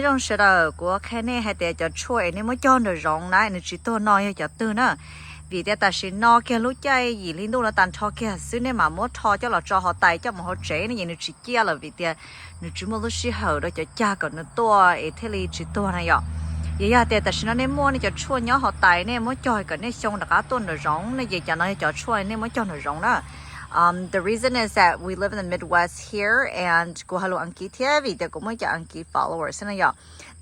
trong sự đó của cái này hay để cho chuối nên mới cho nó rong này nó chỉ to nói cho từ nữa vì thế ta sẽ nó cái lúc chạy gì liên tục là tan cho cái xứ này mà muốn cho cho là cho họ tay cho mà họ chế này nó chỉ kia là vì thế nó chỉ muốn lúc xí hậu đó cho cha còn nó to ấy thế thì chỉ to này ạ vậy à thế ta sẽ nó nên mua này cho chuối nhớ họ tay này mới cho cái này xong là cả tuần nó rong này vậy cho nó cho chuối này mới cho nó rong đó. The reason is that we live in the Midwest here and followers.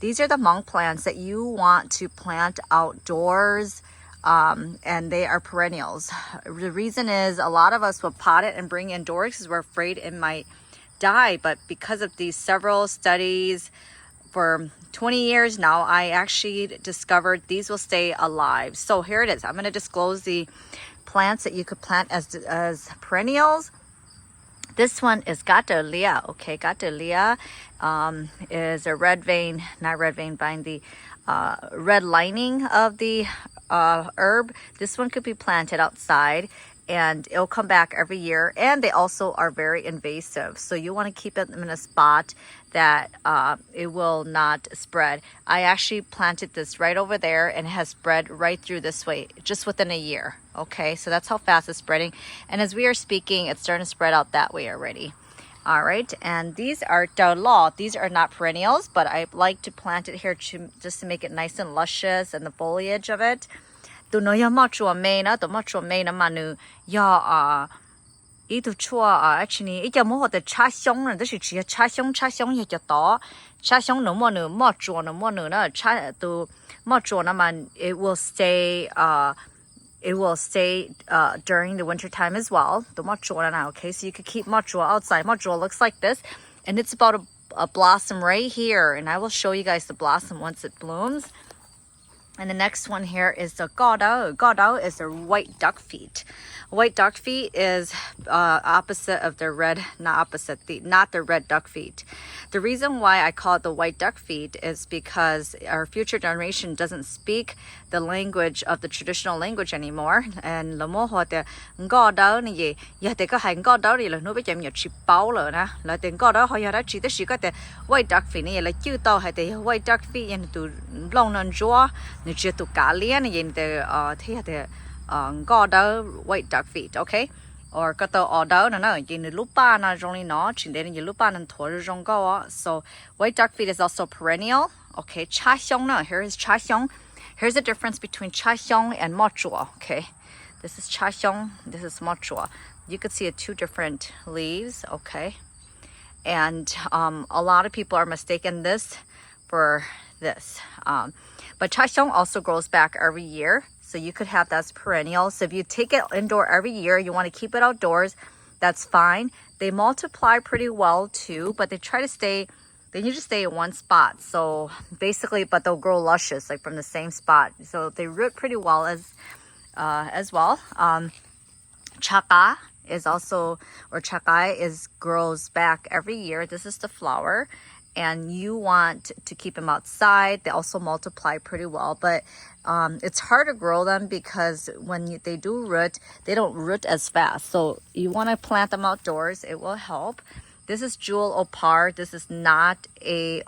These are the Hmong plants that you want to plant outdoors, and they are perennials. The reason is a lot of us will pot it and bring indoors because we're afraid it might die, but because of these several studies for 20 years now, I actually discovered these will stay alive. So here it is. I'm going to disclose the plants that you could plant as perennials. This one is Gatalia. Okay, Gatalia is a red vein, not red vein vine, the red lining of the herb. This one could be planted outside and it'll come back every year, and they also are very invasive, so you want to keep it in a spot that it will not spread. I actually planted this right over there and it has spread right through this way just within a year. Okay, so that's how fast it's spreading, and as we are speaking it's starting to spread out that way already. All right, and these are Daolaw. These are not perennials, but I like to plant it here just to make it nice and luscious and the foliage of it. Tụi nó ya mà chua mê nó, tụi mà chua mê nó mà nữ ya ý tụi chua actually ý cho mua họ từ cha xong rồi, đó là chỉ cha xong ya cho to, cha xong nó mà chua nó cha tụi mà chua nó mà it will stay during the winter time as well. The ma chua now, okay, so you could keep ma chua outside. Ma chua looks like this, and it's about a blossom right here, and I will show you guys the blossom once it blooms. And the next one here is the godao. Godao is the white duck feet. White duck feet is opposite of the red, not the red duck feet. The reason why I call it the white duck feet is because our future generation doesn't speak the language of the traditional language anymore. And lamo ho te godao ni ye ya te ka hai godao ri la no be cham ya chi pao le na la te godao ho ya ra chi te shi ka te white duck feet ni la chu tao hai te white duck feet yen tu long non jo ni chi tu ka lian ni yen te the te godao white duck feet, okay, or kato odao na yin lupa na jong no chin de yin lupa nan to jong go. So white duck feet is also perennial. Okay, cha xiong na, here is cha xiong. Here's the difference between cha xiong and mo chua. Okay, this is cha xiong, this is mo chua. You could see two different leaves. Okay, and a lot of people are mistaken this for this, but cha xiong also grows back every year. So you could have that as perennial. So if you take it indoor every year, you want to keep it outdoors, that's fine. They multiply pretty well too, but they need to stay in one spot. So basically, but they'll grow luscious like from the same spot. So they root pretty well as well. Chaka is also, or chakai grows back every year. This is the flower. And you want to keep them outside. They also multiply pretty well, but it's hard to grow them because when they do root, they don't root as fast. So you want to plant them outdoors. It will help. This is jewel opar. This is not a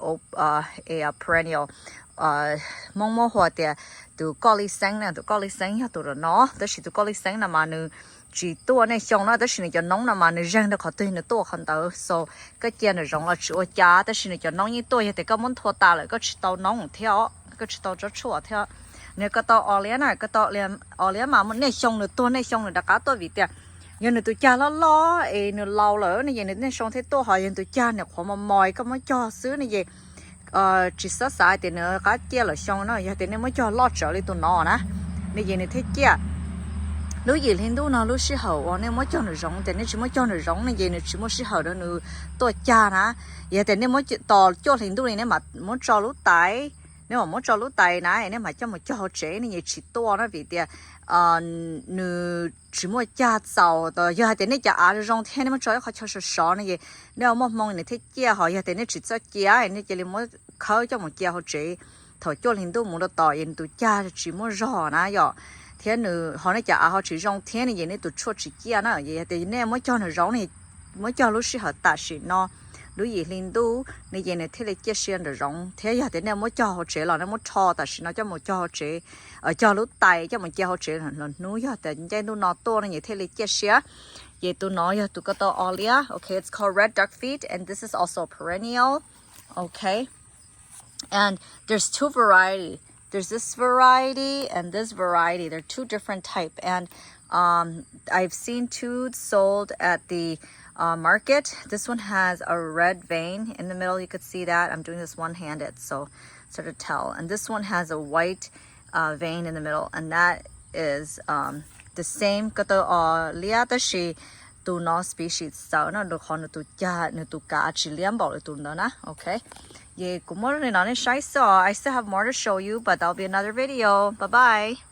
perennial. Mong mo hoa tia tu kali sang na tu kali sang ya tu no. Đó là tu kali sang na mà nu chỉ tua này xong nó, đó là cho nóng là mà nó răng nó khó tươi nó tua không tới. So cái kia nó rong là chua cha, đó là cho nóng như tôi thì có muốn thua ta lại có chỉ tàu nóng theo, có chỉ tàu rất chua theo. Nếu có tàu ở liền này, có tàu liền ở liền mà muốn này xong nó tua này xong nó đã cá tôi vì tiền. Nhưng nó tụi cha lo ấy nó lâu lỡ này vậy nó xong thế tôi hỏi nhưng tụi cha này khó mà mòi có mới cho xứ này vậy. Chỉ sát sai thì nó cá kia là xong nó vậy thì nó mới cho lót trở lại tụi nó nè. Này vậy này thế kia. Lúc gì lên đó nó lúc xí hậu nên mới cho nó rong, thì nên chỉ mới cho nó rong này vậy, nó chỉ mới xí hậu đó nó tôi cha nè, vậy thì nên mới tò cho lên đó này nếu mà muốn cho lúc tay, nếu mà muốn cho lúc tay này nếu mà cho một cho họ chế này vậy chỉ to nó vì tiền, nó chỉ mới cha giàu đó, giờ thì nên cha ăn rong thế nên mới cho họ cho sò này vậy, nếu mà mong này thế kia họ giờ thì nên chỉ cho kia, nên chỉ là mới khơi cho một kia họ chế, thổi cho lên đó muốn nó tỏi, nên tụi cha chỉ mới rò nè vậy. Thế nữa họ nói chả họ chỉ rong thế này vậy nên tụi chua chỉ kia nó vậy thì nên mới cho nó rong này mới cho lúc xí họ tạ xí nó lúc gì linh đu này giờ này thế là chia sẻ được rong thế giờ thế này mới cho họ chế là nó mới cho tại sao nó cho một cho họ chế ở cho lúc tay cho mình cho họ chế là núi giờ tại cái núi nó to này thế là chia sẻ vậy tụi nó giờ tụi cái to olia okay it's called red duck feet and this is also a perennial okay and there's two variety there's this variety and this variety they're two different type and I've seen two sold at the market. This one has a red vein in the middle. You could see that. I'm doing this one-handed, so sort of tell. And this one has a white vein in the middle, and that is the same. Kato liatashi tu no species. So no do kono tu ja no tu ka chiliam bol tu no na. Okay. Ye kumoro ni nani shai so. I still have more to show you, but that'll be another video. Bye bye.